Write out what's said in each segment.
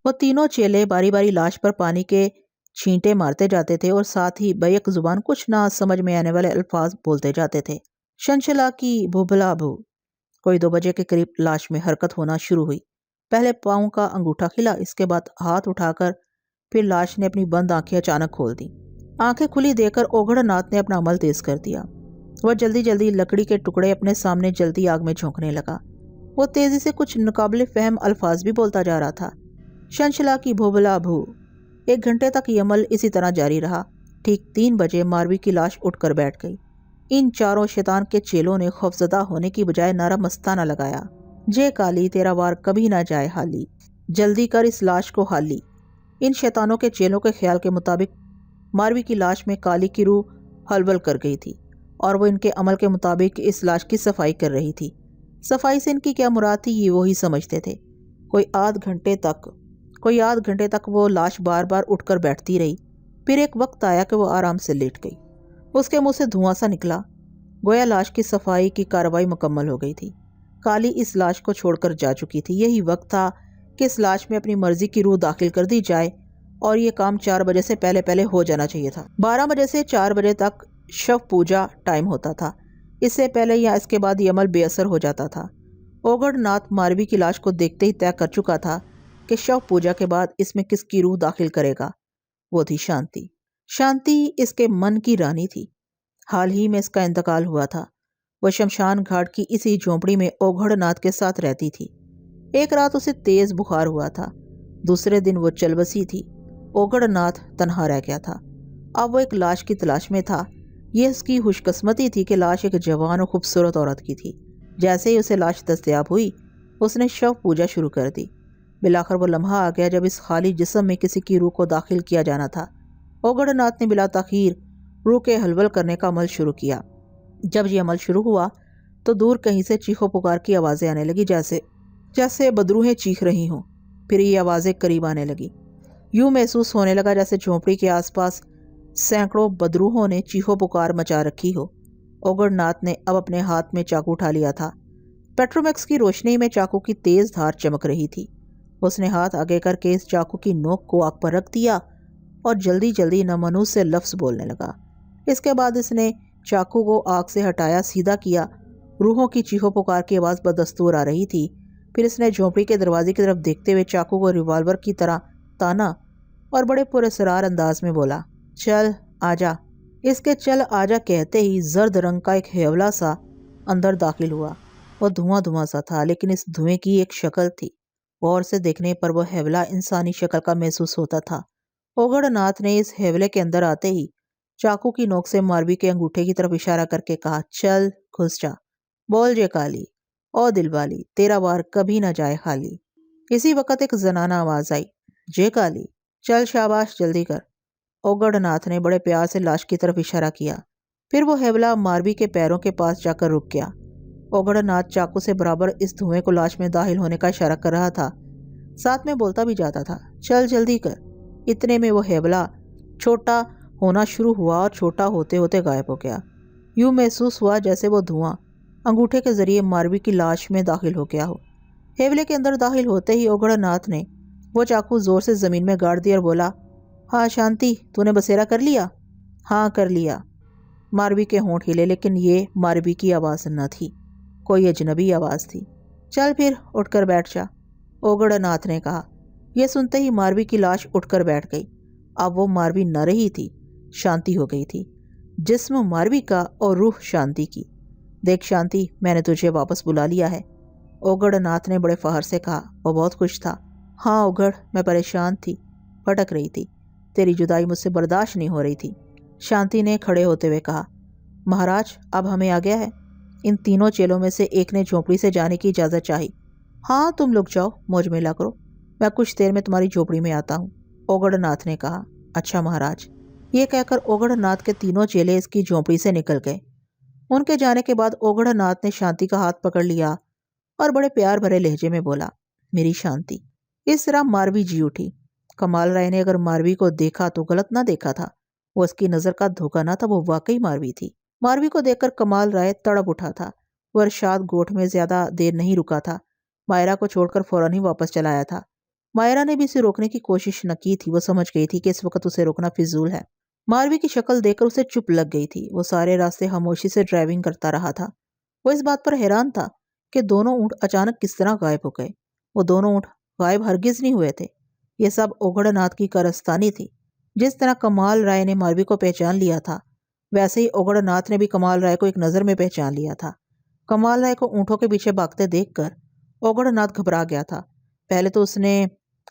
وہ تینوں چیلے باری باری لاش پر پانی کے چھینٹے مارتے جاتے تھے اور ساتھ ہی بیک زبان کچھ نہ سمجھ میں آنے والے الفاظ بولتے جاتے تھے۔ شنشلا کی بھوبلا بھو۔ کوئی 2 بجے کے قریب لاش میں حرکت ہونا شروع ہوئی۔ پہلے پاؤں کا انگوٹھا کھلا، اس کے بعد ہاتھ اٹھا کر پھر لاش نے اپنی بند آنکھیں اچانک کھول دی۔ آنکھیں کھلی دیکھ کر اوگھڑ ناتھ نے اپنا عمل تیز کر دیا۔ وہ جلدی جلدی لکڑی کے ٹکڑے اپنے سامنے جلتی آگ میں جھونکنے لگا۔ وہ تیزی سے کچھ ناقابل فہم الفاظ بھی بولتا جا رہا تھا۔ شنشلا کی بھوبلا بھو۔ 1 گھنٹے تک یہ عمل اسی طرح جاری رہا۔ ٹھیک 3 بجے ماروی کی لاش اٹھ کر بیٹھ گئی۔ ان چاروں شیطان کے چیلوں نے خوفزدہ ہونے کی بجائے نعرہ مستانہ لگایا، جے کالی تیرا وار کبھی نہ جائے حالی، جلدی کر اس لاش کو حالی۔ ان شیطانوں کے چیلوں کے خیال کے مطابق ماروی کی لاش میں کالی کی روح ہلبل کر گئی تھی اور وہ ان کے عمل کے مطابق اس لاش کی صفائی کر رہی تھی۔ صفائی سے ان کی کیا مراد تھی یہ وہی سمجھتے تھے۔ کوئی آدھ گھنٹے تک وہ لاش بار بار اٹھ کر بیٹھتی رہی۔ پھر ایک وقت آیا کہ وہ آرام سے لیٹ گئی۔ اس کے منہ سے دھواں سا نکلا، گویا لاش کی صفائی کی کارروائی مکمل ہو گئی تھی۔ کالی اس لاش کو چھوڑ کر جا چکی تھی۔ یہی وقت تھا کہ اس لاش میں اپنی مرضی کی روح داخل کر دی جائے اور یہ کام 4 بجے سے پہلے ہو جانا چاہیے تھا۔ 12 بجے سے 4 بجے تک شو پوجا ٹائم ہوتا تھا۔ اس سے پہلے یا اس کے بعد یہ عمل بے اثر ہو جاتا تھا۔ اوگھڑ ناتھ ماروی کی لاش کو دیکھتے ہی طے کر چکا تھا کہ شو پوجا کے بعد اس میں کس کی روح داخل کرے گا۔ وہ تھی شانتی۔ شانتی اس کے من کی رانی تھی۔ حال ہی میں اس کا انتقال ہوا تھا۔ وہ شمشان گھاٹ کی اسی جھونپڑی میں اوگھڑ ناتھ کے ساتھ رہتی تھی۔ ایک رات اسے تیز بخار ہوا تھا، دوسرے دن وہ چل بسی تھی۔ اوگھڑ ناتھ تنہا رہ گیا تھا۔ اب وہ ایک لاش کی تلاش میں تھا۔ یہ اس کی خوش قسمتی تھی کہ لاش ایک جوان اور خوبصورت عورت کی تھی۔ جیسے ہی اسے لاش دستیاب ہوئی، اس نے شو پوجا شروع کر دی۔ بالآخر وہ لمحہ آ گیا جب اس خالی جسم میں کسی کی روح کو داخل کیا جانا تھا۔ اوگھڑ ناتھ نے بلا تاخیر روح کے ہلول کرنے کا عمل شروع کیا۔ جب یہ عمل شروع ہوا تو دور کہیں سے چیخو پکار کی آوازیں آنے لگی، جیسے بدروہیں چیخ رہی ہوں۔ پھر یہ آوازیں قریب آنے لگی۔ یوں محسوس ہونے لگا جیسے جھونپڑی کے آس پاس سینکڑوں بدروہوں نے چیخو پکار مچا رکھی ہو۔ اوگھڑ ناتھ نے اب اپنے ہاتھ میں چاقو اٹھا لیا تھا۔ پیٹرومیکس کی روشنی میں چاقو کی تیز دھار چمک رہی تھی۔ اس نے ہاتھ آگے کر کے اس چاقو کی نوک کو آگ پر رکھ دیا اور جلدی جلدی نامانوس سے لفظ بولنے لگا۔ اس کے بعد اس نے چاقو کو آگ سے ہٹایا، سیدھا کیا۔ روحوں کی چیخو پکار کی آواز بدستور آ رہی تھی۔ پھر اس نے جھونپڑی کے دروازے کی طرف دیکھتے ہوئے چاقو کو ریوالور کی طرح تانا اور بڑے پراسرار انداز میں بولا، چل آجا۔ اس کے چل آجا کہتے ہی زرد رنگ کا ایک ہیولا سا اندر داخل ہوا۔ وہ دھواں سا تھا، لیکن اس دھوئیں کی ایک شکل تھی۔ غور سے دیکھنے پر وہ ہیولا انسانی شکل کا محسوس ہوتا تھا۔ اوگھڑ ناتھ نے اس ہیولے کے اندر آتے ہی چاقو کی نوک سے ماروی کے انگوٹھے کی طرف اشارہ کر کے کہا، چل گھس جا، بول جے کالی، او دل والی، تیرا وار کبھی نہ جائے خالی۔ اسی وقت ایک زنانہ آواز آئی، جے کالی، چل شاباش جلدی کر۔ اوگھڑ ناتھ نے بڑے پیار سے لاش کی طرف اشارہ کیا۔ پھر وہ ہیولا ماروی کے پیروں کے پاس جا کر رک گیا۔ اوگھڑ ناتھ چاقو سے برابر اس دھوئیں کو لاش میں داخل ہونے کا اشارہ کر رہا تھا، ساتھ میں بولتا بھی جاتا تھا، چل جلدی کر۔ اتنے میں وہ ہیولا چھوٹا ہونا شروع ہوا اور چھوٹا ہوتے ہوتے غائب ہو گیا۔ یوں محسوس ہوا جیسے وہ دھواں انگوٹھے کے ذریعے ماروی کی لاش میں داخل ہو گیا ہو۔ ہیولے کے اندر داخل ہوتے ہی اوگھڑ ناتھ نے وہ چاقو زور سے زمین میں گاڑ دیا اور بولا، ہاں شانتی، تو نے بسیرا کر لیا؟ ہاں کر لیا۔ ماروی کے ہونٹ ہلے، لیکن یہ ماروی کی آواز نہ تھی، کوئی اجنبی آواز تھی۔ چل پھر اٹھ کر بیٹھ جا، اوگھڑ ناتھ نے کہا۔ یہ سنتے ہی ماروی کی لاش اٹھ کر بیٹھ گئی۔ اب وہ ماروی نہ رہی تھی، شانتی ہو گئی تھی۔ جسم ماروی کا اور روح شانتی کی۔ دیکھ شانتی، میں نے تجھے واپس بلا لیا ہے، اوگھڑ ناتھ نے بڑے فخر سے کہا۔ وہ بہت خوش تھا۔ ہاں اوگھڑ، میں پریشان تھی، بھٹک رہی تھی، تیری جدائی مجھ سے برداشت نہیں ہو رہی تھی۔ شانتی نے کھڑے ہوتے ہوئے کہا، مہاراج اب ہمیں آ گیا ہے۔ ان تینوں چیلوں میں سے ایک نے جھونپڑی سے جانے کی اجازت چاہی۔ ہاں تم لوگ جاؤ، موج میلا کرو، میں کچھ دیر میں تمہاری جھونپڑی میں آتا ہوں، اوگھڑ ناتھ نے کہا۔ اچھا مہاراج۔ یہ کہہ کر اوگھڑ ناتھ کے تینوں چیلے اس کی جھونپڑی سے نکل گئے۔ ان کے جانے کے بعد اوگھڑ ناتھ نے شانتی کا ہاتھ پکڑ لیا اور بڑے پیار بھرے لہجے میں بولا، میری شانتی۔ اس طرح ماروی جی اٹھی۔ کمال رائے نے اگر ماروی کو دیکھا تو غلط نہ دیکھا تھا، وہ اس کی نظر کا دھوکہ نہ تھا، وہ واقعی ماروی تھی۔ ماروی کو دیکھ کر کمال رائے تڑپ اٹھا تھا۔ وہ ارشاد گوٹھ میں زیادہ دیر نہیں رکا تھا، مائرہ کو چھوڑ کر فوراً ہی واپس چلا آیا تھا۔ مائرہ نے بھی اسے روکنے کی کوشش نہ کی تھی، وہ سمجھ گئی تھی کہ اس وقت اسے روکنا فضول ہے۔ ماروی کی شکل دیکھ کر اسے چپ لگ گئی تھی۔ وہ سارے راستے خاموشی سے ڈرائیونگ کرتا رہا تھا۔ وہ اس بات پر حیران تھا کہ دونوں اونٹ اچانک کس طرح غائب ہو گئے۔ وہ دونوں اونٹ غائب ہرگز نہیں ہوئے تھے۔ یہ سب اوگھڑ ناتھ کی کارستانی تھی۔ جس طرح کمال رائے نے ماروی کو پہچان لیا تھا، ویسے ہی اوگھڑ ناتھ نے بھی کمال رائے کو ایک نظر میں پہچان لیا تھا۔ کمال رائے کو اونٹوں کے پیچھے بھاگتے دیکھ کر اوگھڑ ناتھ گھبرا گیا تھا۔ پہلے تو اس نے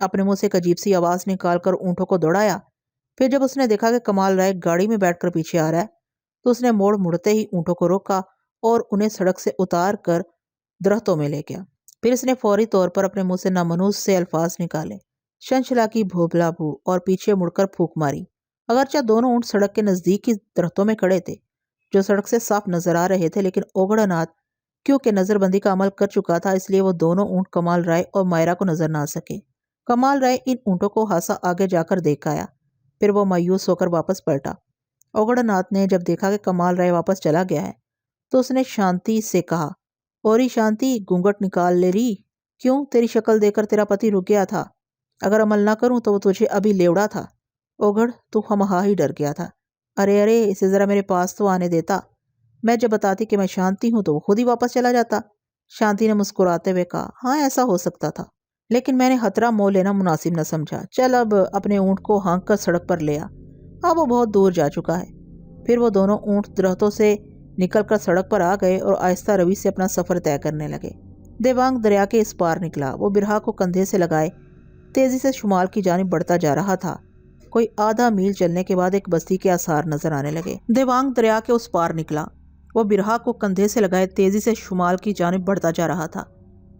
اپنے منہ سے ایک عجیب سی آواز نکال کر اونٹوں کو دوڑایا، پھر جب اس نے دیکھا کہ کمال رائے گاڑی میں بیٹھ کر پیچھے آ رہا ہے تو اس نے مڑتے ہی اونٹوں کو روکا اور انہیں سڑک سے اتار کر درختوں میں لے گیا۔ پھر اس نے فوری طور پر اپنے منہ سے نامنوس سے الفاظ نکالے، شنشلا کی بھوبلا بھو، اور پیچھے مڑ کر پھونک ماری۔ اگرچہ دونوں اونٹ سڑک کے نزدیک ہی درختوں میں کھڑے تھے جو سڑک سے صاف نظر آ رہے تھے، لیکن اوگھڑ ناتھ کیونکہ نظر بندی کا عمل کر چکا تھا، اس لیے وہ دونوں اونٹ کمال رائے اور مائرہ کو نظر نہ آ سکے۔ کمال رائے ان اونٹوں کو خاصا آگے جا کر دیکھ آیا، پھر وہ مایوس ہو کر واپس پلٹا۔ اوگھڑ ناتھ نے جب دیکھا کہ کمال رائے واپس چلا گیا ہے تو اس نے شانتی سے کہا، اوری شانتی، گھونگھٹ نکال لے ری، کیوں؟ تیری شکل دیکھ کر تیرا پتی رک گیا تھا، اگر عمل نہ کروں تو وہ تجھے ابھی لیوڑا تھا۔ اوگھڑ، تو خواہاں ہی ڈر گیا تھا۔ ارے ارے، اسے ذرا میرے پاس تو آنے دیتا، میں جب بتاتی کہ میں شانتی ہوں تو وہ خود ہی واپس چلا جاتا۔ شانتی نے مسکراتے ہوئے کہا، ہاں ایسا ہو سکتا تھا، لیکن میں نے خطرہ مول لینا مناسب نہ سمجھا۔ چل اب اپنے اونٹ کو ہانک کر سڑک پر لے آ، اب وہ بہت دور جا چکا ہے۔ پھر وہ دونوں اونٹ درختوں سے نکل کر سڑک پر آ گئے اور آہستہ روی سے اپنا سفر طے کرنے لگے۔ دیوانگ دریا کے اس پار نکلا۔ وہ برہا کو کندھے سے لگائے تیزی سے شمال کی جانب بڑھتا جا رہا تھا۔ کوئی آدھا میل چلنے کے بعد ایک بستی کے آثار نظر آنے لگے۔ دیوانگ دریا کے اس پار نکلا۔ وہ برہا کو کندھے سے لگائے تیزی سے شمال کی جانب بڑھتا جا رہا تھا۔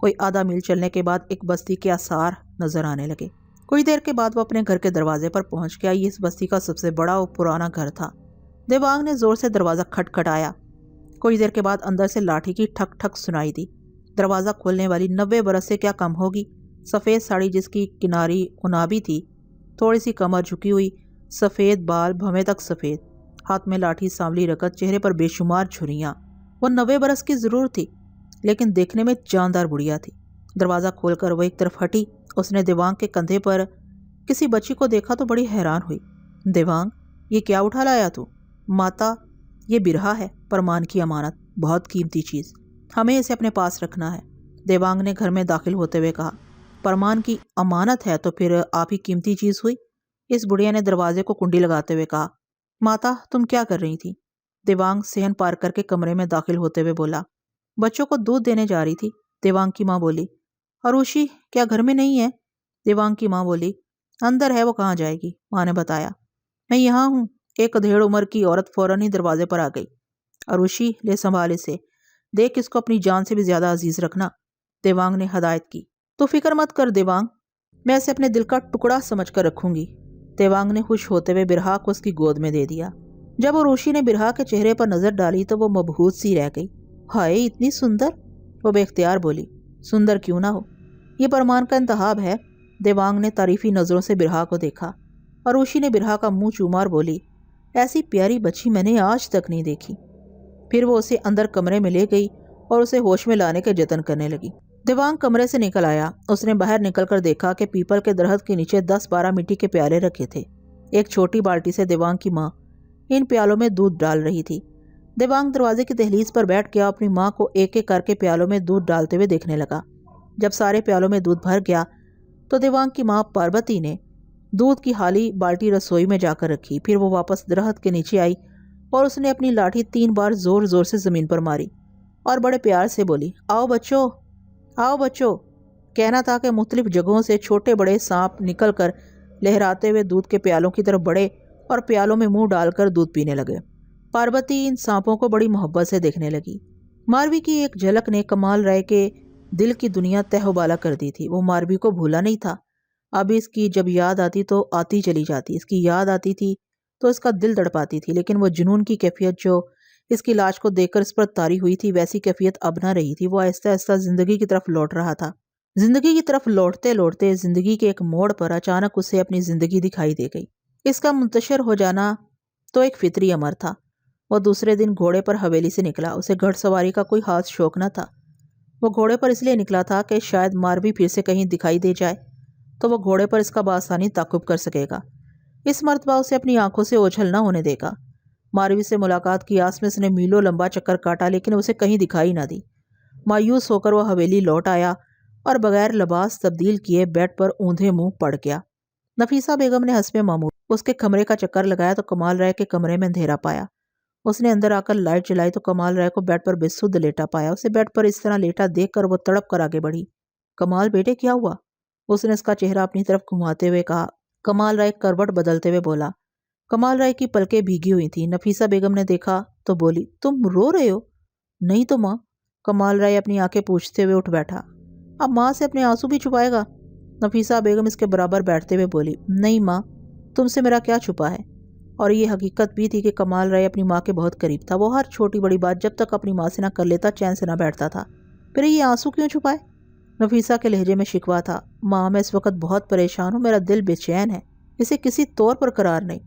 کوئی آدھا میل چلنے کے بعد ایک بستی کے آثار نظر آنے لگے۔ کچھ دیر کے بعد وہ اپنے گھر کے دروازے پر پہنچ گیا۔ یہ اس بستی کا سب سے بڑا اور پرانا گھر تھا۔ دیوانگ نے زور سے دروازہ کھٹکھٹایا۔ کچھ دیر کے بعد اندر سے لاٹھی کی ٹھک ٹھک سنائی دی۔ دروازہ کھولنے والی 90 برس سے کیا کم ہوگی۔ سفید ساڑی جس کی کناری گنابی تھی، تھوڑی سی کمر جھکی ہوئی، سفید بال بھویں تک سفید، ہاتھ میں لاٹھی، سانولی رکت، چہرے پر بے شمار جھریاں۔ وہ 90 برس کی ضرور تھی، لیکن دیکھنے میں جاندار بڑھیا تھی۔ دروازہ کھول کر وہ ایک طرف ہٹی۔ اس نے دیوانگ کے کندھے پر کسی بچی کو دیکھا تو بڑی حیران ہوئی۔ دیوانگ، یہ کیا اٹھا لایا تو؟ ماتا، یہ برہا ہے، پرمان کی امانت، بہت قیمتی چیز، ہمیں اسے اپنے پاس رکھنا ہے۔ دیوانگ نے گھر میں داخل ہوتے ہوئے کہا، پرمان کی امانت ہے تو پھر آپ ہی قیمتی چیز ہوئی۔ اس بڑھیا نے دروازے کو کنڈی لگاتے ہوئے کہا، ماتا تم کیا کر رہی تھی؟ دیوانگ صحن پار کر کے کمرے میں داخل ہوتے ہوئے بولا، بچوں کو دودھ دینے جا رہی تھی۔ دیوانگ کی ماں بولی، اروشی کیا گھر میں نہیں ہے؟ دیوانگ کی ماں بولی، اندر ہے، وہ کہاں جائے گی؟ ماں نے بتایا، میں یہاں ہوں۔ ایک ادھیڑ عمر کی عورت فوراً ہی دروازے پر آ گئی۔ اروشی، لے سنبھال اسے، دیکھ اس کو اپنی جان سے بھی زیادہ عزیز رکھنا۔ دیوانگ نے ہدایت کی۔ تو فکر مت کر دیوانگ، میں اسے اپنے دل کا ٹکڑا سمجھ کر رکھوں گی۔ دیوانگ نے خوش ہوتے ہوئے برہا کو اس کی گود میں دے دیا۔ جب اروشی نے برہا کے چہرے پر نظر ڈالی تو وہ مبہوت سی رہ گئی۔ ہائے، اتنی سندر! وہ بے اختیار بولی۔ سندر کیوں نہ ہو، یہ پرمان کا انتخاب ہے۔ دیوانگ نے تعریفی نظروں سے برہا کو دیکھا۔ اروشی نے برہا کا منہ چوما اور بولی، ایسی پیاری بچی میں نے آج تک نہیں دیکھی۔ پھر وہ اسے اندر کمرے میں لے گئی اور اسے ہوش میں لانے کے جتن کرنے لگی۔ دیوانگ کمرے سے نکل آیا۔ اس نے باہر نکل کر دیکھا کہ پیپل کے درخت کے نیچے 10-12 مٹی کے پیالے رکھے تھے۔ ایک چھوٹی بالٹی سے دیوانگ کی ماں ان پیالوں میں دودھ ڈال رہی تھی۔ دیوانگ دروازے کی دہلیز پر بیٹھ گیا، اپنی ماں کو ایک ایک کر کے پیالوں میں دودھ ڈالتے ہوئے دیکھنے لگا۔ جب سارے پیالوں میں دودھ بھر گیا تو دیوانگ کی ماں پاربتی نے دودھ کی خالی بالٹی رسوئی میں جا کر رکھی۔ پھر وہ واپس درخت کے نیچے آئی اور اس نے اپنی لاٹھی 3 بار زور زور سے زمین پر ماری اور بڑے پیار سے بولی، آؤ بچوں، آؤ بچوں۔ کہنا تھا کہ مختلف جگہوں سے چھوٹے بڑے سانپ نکل کر لہراتے ہوئے دودھ کے پیالوں کی طرف بڑھے اور پیالوں میں منہ ڈال کر دودھ پینے لگے۔ پاربتی ان سانپوں کو بڑی محبت سے دیکھنے لگی۔ ماروی کی ایک جھلک نے کمال رائے کے دل کی دنیا تہ و بالا کر دی تھی۔ وہ ماروی کو بھولا نہیں تھا۔ اب اس کی جب یاد آتی تو آتی چلی جاتی، اس کی یاد آتی تھی تو اس کا دل دڑپاتی تھی، لیکن وہ جنون کی کیفیت جو اس کی لاش کو دیکھ کر اس پر طاری ہوئی تھی، ویسی کیفیت اب نہ رہی تھی۔ وہ آہستہ آہستہ زندگی کی طرف لوٹ رہا تھا۔ زندگی کی طرف لوٹتے لوٹتے زندگی کے ایک موڑ پر اچانک اسے اپنی زندگی دکھائی دے گئی۔ اس کا منتشر ہو جانا تو ایک فطری امر تھا۔ وہ دوسرے دن گھوڑے پر حویلی سے نکلا۔ اسے گھڑ سواری کا کوئی خاص شوق نہ تھا۔ وہ گھوڑے پر اس لیے نکلا تھا کہ شاید ماروی پھر سے کہیں دکھائی دے جائے۔ تو وہ گھوڑے پر اس کا بآسانی تعاقب کر سکے گا۔ اس مرتبہ اسے اپنی آنکھوں سے اوجھل نہ ہونے دے گا۔ ماروی سے ملاقات کی آس میں اس نے میلوں لمبا چکر کاٹا لیکن اسے کہیں دکھائی نہ دی۔ مایوس ہو کر وہ حویلی لوٹ آیا اور بغیر لباس تبدیل کیے بیڈ پر اوندھے منہ پڑ گیا۔ نفیسہ بیگم نے حسب معمول اس کے کمرے کا چکر لگایا تو کمال رائے کے کمرے میں اندھیرا پایا۔ اس نے اندر آ کر لائٹ جلائی تو کمال رائے کو بیڈ پر بے سدھ لیٹا پایا۔ اسے بیڈ پر اس طرح لیٹا دیکھ کر وہ تڑپ کر آگے بڑھی۔ کمال بیٹے کیا ہوا؟ اس نے اس کا چہرہ اپنی طرف گھماتے ہوئے کہا۔ کمال رائے کروٹ بدلتے ہوئے بولا۔ کمال رائے کی پلکیں بھیگی ہوئی تھیں۔ نفیسہ بیگم نے دیکھا تو بولی، تم رو رہے ہو؟ نہیں تو ماں۔ کمال رائے اپنی آنکھیں پوچھتے ہوئے اٹھ بیٹھا۔ اب ماں سے اپنے آنسو بھی چھپائے گا؟ نفیسہ بیگم اس کے برابر بیٹھتے ہوئے بولی، نہیں ماں، تم سے میرا کیا چھپا ہے؟ اور یہ حقیقت بھی تھی کہ کمال رائے اپنی ماں کے بہت قریب تھا۔ وہ ہر چھوٹی بڑی بات جب تک اپنی ماں سے نہ کر لیتا چین سے نہ بیٹھتا تھا۔ پھر یہ آنسو کیوں چھپائے؟ نفیسہ کے لہجے میں شکوہ تھا۔ ماں، میں اس وقت بہت پریشان ہوں، میرا دل بے چین ہے، اسے کسی طور پر قرار نہیں۔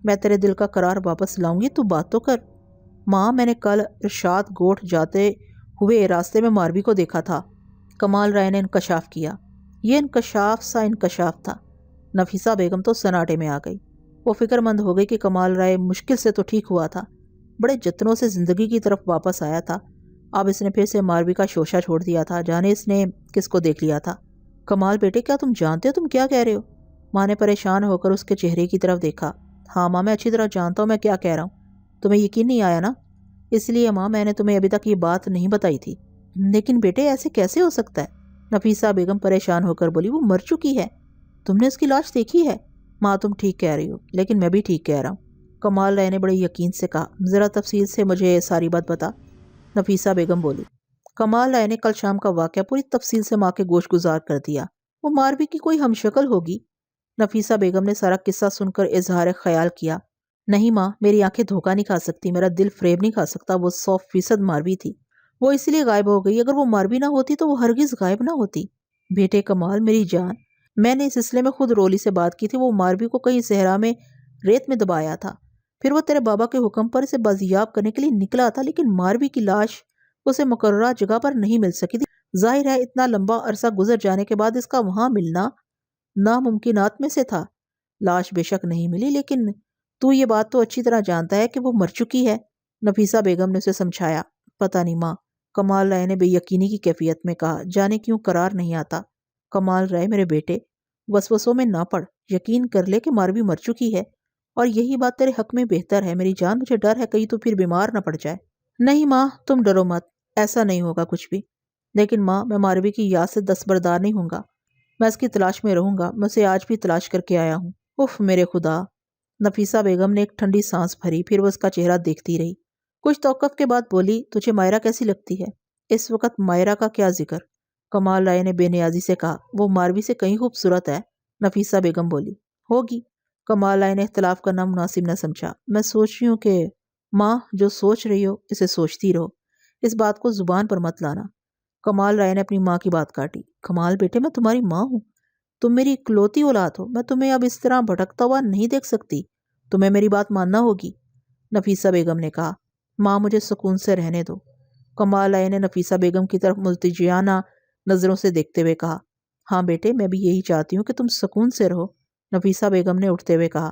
میں تیرے دل کا قرار واپس لاؤں گی، تو بات تو کر۔ ماں، میں نے کل ارشاد گوٹھ جاتے ہوئے راستے میں ماروی کو دیکھا تھا۔ کمال رائے نے انکشاف کیا۔ یہ انکشاف سا انکشاف تھا۔ نفیسہ بیگم تو سناٹے میں آ گئی۔ وہ فکر مند ہو گئی کہ کمال رائے مشکل سے تو ٹھیک ہوا تھا، بڑے جتنوں سے زندگی کی طرف واپس آیا تھا، اب اس نے پھر سے ماروی کا شوشہ چھوڑ دیا تھا، جانے اس نے کس کو دیکھ لیا تھا۔ کمال بیٹے، کیا تم جانتے ہو تم کیا کہہ رہے ہو؟ ماں نے پریشان ہو کر اس کے چہرے کی طرف دیکھا۔ ہاں ماں، میں اچھی طرح جانتا ہوں میں کیا کہہ رہا ہوں، تمہیں یقین نہیں آیا نا؟ اس لیے ماں میں نے تمہیں ابھی تک یہ بات نہیں بتائی تھی۔ لیکن بیٹے ایسے کیسے ہو سکتا ہے؟ نفیسہ بیگم پریشان ہو کر بولی، وہ مر چکی ہے، تم نے اس کی لاش دیکھی ہے؟ ماں تم ٹھیک کہہ رہی ہو، لیکن میں بھی ٹھیک کہہ رہا ہوں۔ کمال رائے نے بڑے یقین سے کہا، ذرا تفصیل سے مجھے ساری بات بتا۔ نفیسہ بیگم بولی۔ کمال رائے نے کل شام کا واقعہ پوری تفصیل سے ماں کے گوش گزار کر دیا۔ وہ ماروی کی کوئی ہم شکل ہوگی؟ نفیسہ بیگم نے سارا قصہ سن کر اظہار خیال کیا۔ نہیں ماں، میری آنکھیں دھوکہ نہیں کھا سکتی، میرا دل فریب نہیں کھا سکتا، وہ 100% ماروی تھی۔ وہ اس لیے غائب ہو گئی، اگر وہ ماروی نہ ہوتی تو وہ ہرگز غائب نہ ہوتی۔ بیٹے کمال، میری جان، میں نے اس سلسلے میں خود رولی سے بات کی تھی، وہ ماروی کو کہیں صحرا میں ریت میں دبایا تھا، پھر وہ تیرے بابا کے حکم پر اسے بازیاب کرنے کے لیے نکلا تھا، لیکن ماروی کی لاش اسے مقررہ جگہ پر نہیں مل سکی تھی۔ ظاہر ہے اتنا لمبا عرصہ گزر جانے کے بعد اس کا وہاں ملنا ناممکنات میں سے تھا۔ لاش بے شک نہیں ملی، لیکن تو یہ بات تو اچھی طرح جانتا ہے کہ وہ مر چکی ہے۔ نفیسہ بیگم نے اسے سمجھایا۔ پتہ نہیں ماں، کمال رائے نے بے یقینی کی کیفیت میں کہا، جانے کیوں قرار نہیں آتا۔ کمال رائے میرے بیٹے، وسوسوں میں نہ پڑ، یقین کر لے کہ ماروی مر چکی ہے، اور یہی بات تیرے حق میں بہتر ہے۔ میری جان، مجھے ڈر ہے کہیں تو پھر بیمار نہ پڑ جائے۔ نہیں ماں، تم ڈرو مت، ایسا نہیں ہوگا کچھ بھی۔ لیکن ماں، میں ماروی کی یاد سے دستبردار نہیں ہوں گا، میں اس کی تلاش میں رہوں گا، میں اسے آج بھی تلاش کر کے آیا ہوں۔ اف میرے خدا۔ نفیسہ بیگم نے ایک ٹھنڈی سانس بھری، پھر وہ اس کا چہرہ دیکھتی رہی۔ کچھ توقف کے بعد بولی، تجھے مائرہ کیسی لگتی ہے؟ اس وقت مائرہ کا کیا ذکر؟ کمال رائے نے بے نیازی سے کہا، وہ ماروی سے کہیں خوبصورت ہے۔ نفیسہ بیگم بولی، ہوگی۔ کمال رائے نے اختلاف کرنا مناسب نہ سمجھا۔ میں سوچ رہی ہوں کہ ماں، جو سوچ رہی ہو اسے سوچتی رہو، اس بات کو زبان پر مت لانا۔ کمال رائے نے اپنی ماں کی بات کاٹی۔ کمال بیٹے، میں تمہاری ماں ہوں، تم میری اکلوتی اولاد ہو، میں تمہیں اب اس طرح بھٹکتا ہوا نہیں دیکھ سکتی، تمہیں میری بات ماننا ہوگی۔ نفیسہ بیگم نے کہا، ماں مجھے سکون سے رہنے دو۔ کمال رائے نے نفیسہ بیگم کی طرف ملتجیانہ نظروں سے دیکھتے ہوئے کہا، ہاں بیٹے، میں بھی یہی چاہتی ہوں کہ تم سکون سے رہو۔ نفیسہ بیگم نے اٹھتے ہوئے کہا۔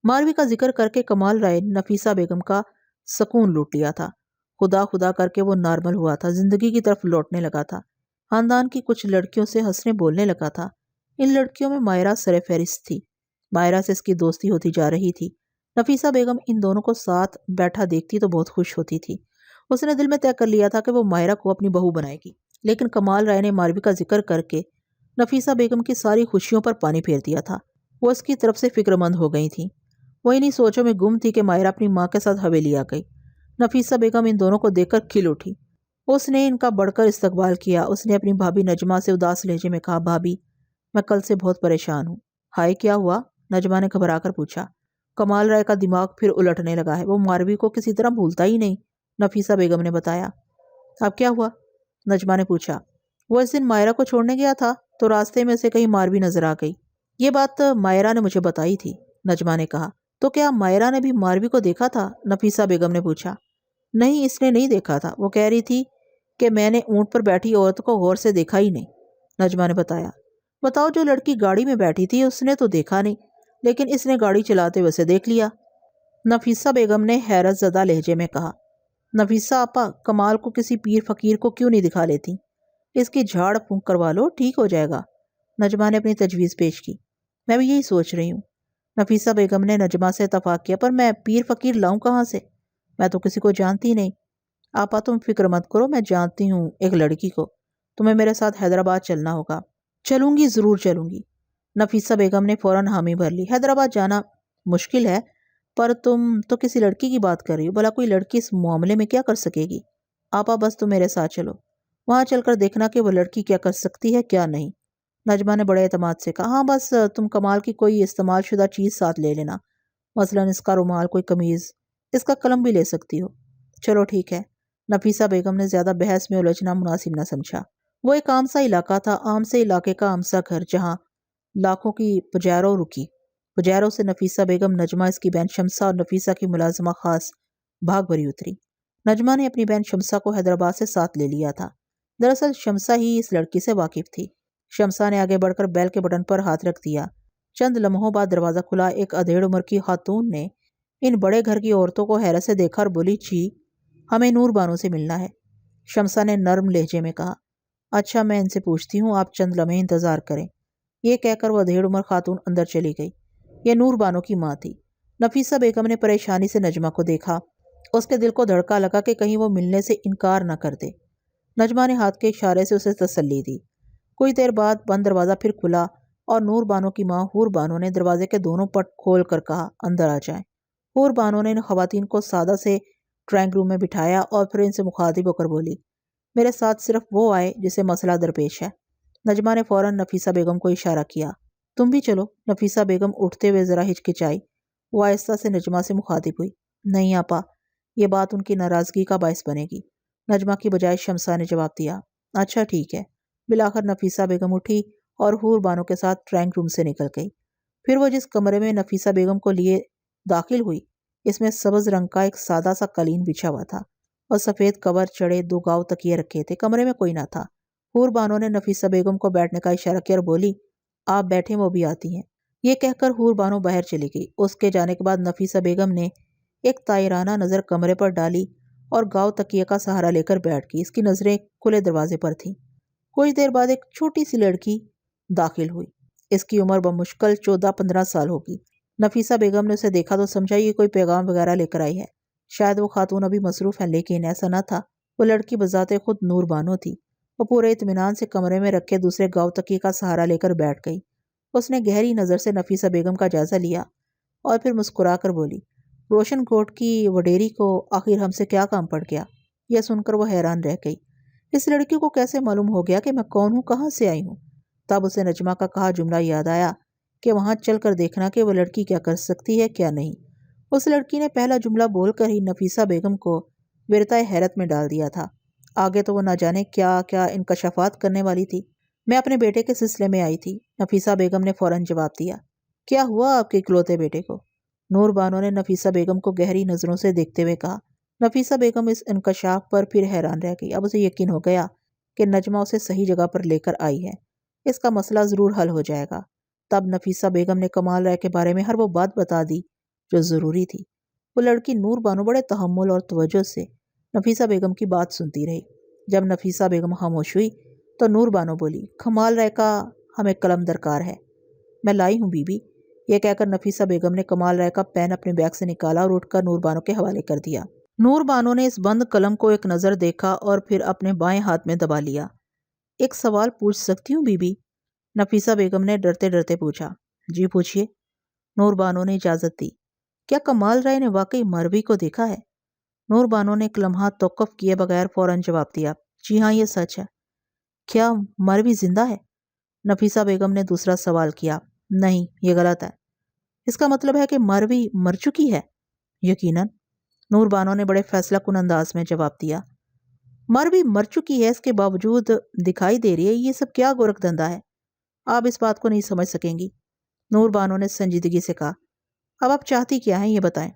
ماروی کا ذکر کر کے کمال رائے نے نفیسہ بیگم کا سکون لوٹ لیا تھا۔ خدا خدا کر کے وہ نارمل ہوا تھا، زندگی کی طرف لوٹنے لگا تھا، خاندان کی کچھ لڑکیوں سے ہنسنے بولنے لگا تھا۔ ان لڑکیوں میں مائرہ سر فہرست تھی۔ مائرہ سے اس کی دوستی ہوتی جا رہی تھی۔ نفیسہ بیگم ان دونوں کو ساتھ بیٹھا دیکھتی تو بہت خوش ہوتی تھی۔ اس نے دل میں طے کر لیا تھا کہ وہ مائرہ کو اپنی بہو بنائے گی، لیکن کمال رائے نے ماروی کا ذکر کر کے نفیسہ بیگم کی ساری خوشیوں پر پانی پھیر دیا تھا۔ وہ اس کی طرف سے فکر مند ہو گئی تھیں۔ وہ انہی سوچوں میں گم تھی کہ مائرہ اپنی ماں کے ساتھ حویلی آ گئی۔ نفیسہ بیگم ان دونوں کو دیکھ کر کھل اٹھی۔ اس نے ان کا بڑھ کر استقبال کیا۔ اس نے اپنی بھابھی نجمہ سے اداس لہجے میں کہا، بھابھی، میں کل سے بہت پریشان ہوں۔ ہائے، کیا ہوا؟ نجمہ نے گھبرا کر پوچھا۔ کمال رائے کا دماغ پھر الٹنے لگا ہے، وہ ماروی کو کسی طرح بھولتا ہی نہیں، نفیسہ بیگم نے بتایا۔ اب کیا ہوا؟ نجمہ نے پوچھا۔ وہ اس دن مائرہ کو چھوڑنے گیا تھا تو راستے میں اسے کہیں ماروی نظر آ گئی۔ یہ بات مائرہ نے مجھے بتائی تھی، نجمہ نے کہا۔ تو کیا مائرہ نے بھی ماروی کو دیکھا تھا؟ نفیسہ بیگم نے پوچھا۔ نہیں، اس نے نہیں دیکھا تھا، وہ کہہ رہی تھی کہ میں نے اونٹ پر بیٹھی عورت کو غور سے دیکھا ہی نہیں، نجمہ نے بتایا۔ بتاؤ، جو لڑکی گاڑی میں بیٹھی تھی اس نے تو دیکھا نہیں، لیکن اس نے گاڑی چلاتے ہوئے اسے دیکھ لیا، نفیسہ بیگم نے حیرت زدہ لہجے میں کہا۔ نفیسہ آپا، کمال کو کسی پیر فقیر کو کیوں نہیں دکھا لیتی؟ اس کی جھاڑ پھونک کروا لو، ٹھیک ہو جائے گا، نجمہ نے اپنی تجویز پیش کی۔ میں بھی یہی سوچ رہی ہوں، نفیسہ بیگم نے نجمہ سے اتفاق کیا، پر میں پیر فقیر لاؤں کہاں سے؟ میں تو کسی کو جانتی نہیں۔ آپا تم فکر مت کرو، میں جانتی ہوں ایک لڑکی کو، تمہیں میرے ساتھ حیدرآباد چلنا ہوگا۔ چلوں گی، ضرور چلوں گی، نفیسہ بیگم نے فوراً حامی بھر لی۔ حیدرآباد جانا مشکل ہے، پر تم تو کسی لڑکی کی بات کر رہی ہو، بھلا کوئی لڑکی اس معاملے میں کیا کر سکے گی؟ آپا بس تم میرے ساتھ چلو، وہاں چل کر دیکھنا کہ وہ لڑکی کیا کر سکتی ہے کیا نہیں، نجمہ نے بڑے اعتماد سے کہا۔ ہاں بس تم کمال کی کوئی استعمال شدہ چیز ساتھ لے لینا، مثلاً اس کا رومال، کوئی قمیض، اس کا قلم بھی لے سکتی ہو۔ چلو ٹھیک ہے، نفیسہ بیگم نے زیادہ بحث میں الجھنا مناسب نہ سمجھا۔ وہ ایک عام سا علاقہ تھا، عام سے علاقے کا عام سا گھر، جہاں لاکھوں کی پجاروں رکی۔ پجاروں سے نفیسہ بیگم، نجمہ، اس کی بہن شمسہ اور نفیسہ کی ملازمہ خاص بھاگ بھری اتری۔ نجمہ نے اپنی بہن شمسہ کو حیدرآباد سے ساتھ لے لیا تھا۔ دراصل شمسہ ہی اس لڑکی سے واقف تھی۔ شمسہ نے آگے بڑھ کر بیل کے بٹن پر ہاتھ رکھ دیا۔ چند لمحوں بعد دروازہ کھلا۔ ایک ادھیڑ عمر کی خاتون نے ان بڑے گھر کی عورتوں کو حیرت سے دیکھا اور بولی، جی ہمیں نور بانو سے ملنا ہے۔ شمسہ نے نرم لہجے میں کہا، اچھا میں ان سے پوچھتی ہوں، آپ چند لمحے انتظار کریں۔ یہ کہہ کر وہ ادھیڑ عمر خاتون اندر چلی گئی۔ یہ نور بانو کی ماں تھی۔ نفیسہ بیگم نے پریشانی سے نجمہ کو دیکھا۔ اس کے دل کو دھڑکا لگا کہ کہیں وہ ملنے سے انکار نہ کر دے۔ نجمہ نے ہاتھ کے اشارے سے اسے تسلی دی۔ کچھ دیر بعد بند دروازہ پھر کھلا اور نور بانو کی ماں حور بانو نے دروازے کے دونوں پٹ کھول کر کہا، اندر آ جائیں۔ حور بانو نے ان خواتین کو سادہ سے ڈرائنگ روم میں بٹھایا اور پھر ان سے مخاطب ہو کر بولی، میرے ساتھ صرف وہ آئے جسے مسئلہ درپیش ہے۔ نجمہ نے فوراً نفیسہ بیگم کو اشارہ کیا، تم بھی چلو۔ نفیسہ بیگم اٹھتے ہوئے ذرا ہچکچائی۔ وہ آہستہ سے نجمہ سے مخاطب ہوئی، نہیں آپا، یہ بات ان کی ناراضگی کا باعث بنے گی۔ نجمہ کی بجائے شمسہ نے جواب دیا، اچھا ٹھیک ہے۔ بالآخر نفیسہ بیگم اٹھی اور حور بانو کے ساتھ ڈرائنگ روم سے نکل گئی۔ پھر وہ جس کمرے میں نفیسہ بیگم کو لیے داخل ہوئی، اس میں سبز رنگ کا ایک سادہ سا قالین بچھا ہوا تھا اور سفید کور چڑھے 2 گاؤ تکیے رکھے تھے۔ کمرے میں کوئی نہ تھا۔ حور بانو نے نفیسہ بیگم کو بیٹھنے کا اشارہ کیا اور بولی، آپ بیٹھیں، وہ بھی آتی ہیں۔ یہ کہہ کر حور بانو باہر چلی گئی۔ اس کے جانے کے بعد نفیسہ بیگم نے ایک طائرانہ نظر کمرے پر ڈالی اور گاؤ تکیے کا سہارا لے کر بیٹھ گئی۔ اس کی نظریں کھلے دروازے پر تھیں۔ کچھ دیر بعد ایک چھوٹی سی لڑکی داخل ہوئی۔ اس کی عمر بمشکل 14-15 سال ہوگی۔ نفیسہ بیگم نے اسے دیکھا تو سمجھا یہ کوئی پیغام وغیرہ لے کر آئی ہے۔ شاید وہ خاتون ابھی مصروف ہے، لیکن ایسا نہ تھا۔ وہ لڑکی بذات خود نور بانو تھی۔ وہ پورے اطمینان سے کمرے میں رکھے دوسرے گاؤ تکیے کا سہارا لے کر بیٹھ گئی۔ اس نے گہری نظر سے نفیسہ بیگم کا جائزہ لیا اور پھر مسکرا کر بولی، روشن کوٹ کی وڈیری کو آخر ہم سے کیا کام پڑ گیا؟ یہ سن کر وہ حیران رہ گئی۔ اس لڑکی کو کیسے معلوم ہو گیا کہ میں کون ہوں، کہاں سے آئی ہوں؟ تب اسے نجمہ کا کہا جملہ یاد آیا کہ وہاں چل کر دیکھنا کہ وہ لڑکی کیا کر سکتی ہے کیا نہیں۔ اس لڑکی نے پہلا جملہ بول کر ہی نفیسہ بیگم کو ورطۂ حیرت میں ڈال دیا تھا۔ آگے تو وہ نہ جانے کیا کیا انکشافات کرنے والی تھی۔ میں اپنے بیٹے کے سلسلے میں آئی تھی، نفیسہ بیگم نے فوراً جواب دیا۔ کیا ہوا آپ کے اکلوتے بیٹے کو؟ نور بانو نے نفیسہ بیگم کو گہری نظروں سے دیکھتے ہوئے کہا۔ نفیسہ بیگم اس انکشاف پر پھر حیران رہ گئی۔ اب اسے یقین ہو گیا کہ نجمہ اسے صحیح جگہ پر لے کر آئی ہے۔ اس کا مسئلہ ضرور حل ہو جائے گا۔ تب نفیسہ بیگم نے کمال رائے کے بارے میں ہر وہ بات بتا دی جو ضروری تھی۔ وہ لڑکی نور بانو بڑے تحمل اور توجہ سے نفیسہ بیگم کی بات سنتی رہی۔ جب نفیسہ بیگم خاموش ہوئی تو نور بانو بولی، کمال رائے کا ہمیں قلم درکار ہے۔ میں لائی ہوں بی بی۔ یہ کہہ کر نفیسہ بیگم نے کمال رائے کا پین اپنے بیگ سے نکالا اور اٹھ کر نور بانو کے حوالے کر دیا۔ نور بانو نے اس بند قلم کو ایک نظر دیکھا اور پھر اپنے بائیں ہاتھ میں دبا لیا۔ ایک سوال پوچھ سکتی ہوں بی بی؟ نفیسہ بیگم نے ڈرتے ڈرتے پوچھا۔ جی پوچھئے۔ نور بانو نے اجازت دی۔ کیا کمال رائے نے واقعی مروی کو دیکھا ہے؟ نور بانو نے ایک لمحہ توقف کیے بغیر فوراً جواب دیا، جی ہاں یہ سچ ہے۔ کیا مروی زندہ ہے؟ نفیسہ بیگم نے دوسرا سوال کیا۔ نہیں، یہ غلط ہے۔ اس کا مطلب ہے کہ مروی مر چکی ہے؟ یقیناً، نور بانو نے بڑے فیصلہ کن انداز میں جواب دیا۔ مروی مر چکی ہے، اس کے باوجود دکھائی دے رہی ہے، یہ سب کیا گورکھ دھندا ہے؟ آپ اس بات کو نہیں سمجھ سکیں گی، نور بانو نے سنجیدگی سے کہا۔ اب آپ چاہتی کیا ہیں یہ بتائیں؟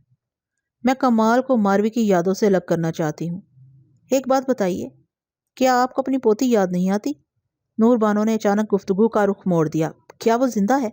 میں کمال کو مروی کی یادوں سے الگ کرنا چاہتی ہوں۔ ایک بات بتائیے، کیا آپ کو اپنی پوتی یاد نہیں آتی؟ نور بانو نے اچانک گفتگو کا رخ موڑ دیا۔ کیا وہ زندہ ہے؟